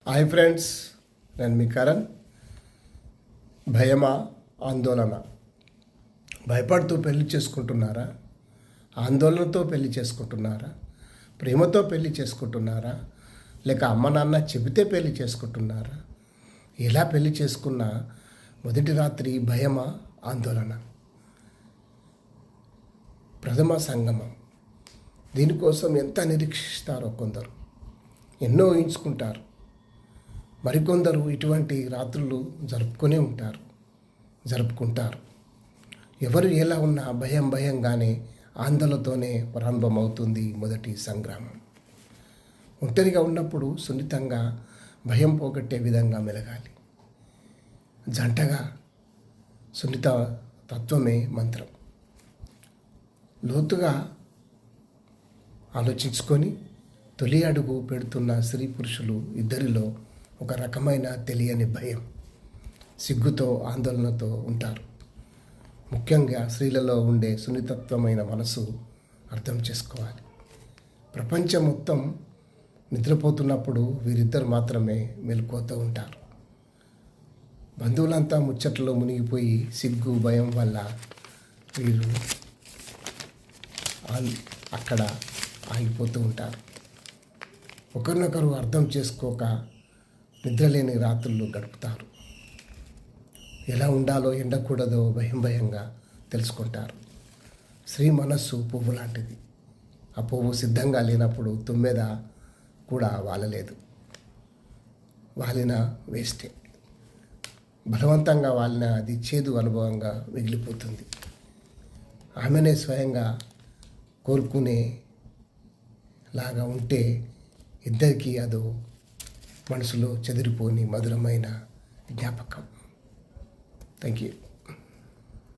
Hi friends, నేను మీ కరణ్. భయమా, ఆందోళన? భయపడుతూ పెళ్లి చేసుకుంటున్నారా? ఆందోళనతో పెళ్లి చేసుకుంటున్నారా? ప్రేమతో పెళ్లి చేసుకుంటున్నారా? లేక అమ్మ నాన్న చెబితే పెళ్లి చేసుకుంటున్నారా? ఎలా పెళ్లి చేసుకున్నా మొదటి రాత్రి భయమా, ఆందోళన? ప్రథమ సంగమం. దీనికోసం ఎంత నిరీక్షిస్తారో కొందరు, ఎన్నో ఊహించుకుంటారు. మరికొందరు ఇటువంటి రాత్రులు జరుపుకుంటారు. ఎవరు ఎలా ఉన్నా భయంగానే ఆందోళనతోనే ప్రారంభమవుతుంది మొదటి సంగ్రామం. ఒంటరిగా ఉన్నప్పుడు సున్నితంగా భయం పోగొట్టే విధంగా మెలగాలి. జంటగా సున్నిత తత్వమే మంత్రం. లోతుగా ఆలోచించుకొని తొలి అడుగు పెడుతున్న స్త్రీ పురుషులు ఇద్దరిలో ఒక రకమైన తెలియని భయం, సిగ్గుతో, ఆందోళనతో ఉంటారు. ముఖ్యంగా స్త్రీలలో ఉండే సున్నితత్వమైన మనసు అర్థం చేసుకోవాలి. ప్రపంచం మొత్తం నిద్రపోతున్నప్పుడు వీరిద్దరు మాత్రమే మెలకువతో ఉంటారు. బంధువులంతా ముచ్చట్లో మునిగిపోయి సిగ్గు, భయం వల్ల వీరు అక్కడ ఆగిపోతూ ఉంటారు. ఒకరినొకరు అర్థం చేసుకోక నిద్రలేని రాత్రులు గడుపుతారు. ఎలా ఉండాలో, ఎండకూడదో భయంగా తెలుసుకుంటారు. స్త్రీ మనస్సు పువ్వు లాంటిది. ఆ పువ్వు సిద్ధంగా లేనప్పుడు తుమ్మెద కూడా వాలలేదు. వాలిన వేస్టే. బలవంతంగా వాలిన అది చేదు అనుభవంగా మిగిలిపోతుంది. ఆమెనే స్వయంగా కోరుకునే లాగా ఉంటే ఇద్దరికీ అదో మనసులో చెదిరిపోని మధురమైన జ్ఞాపకం. Thank you.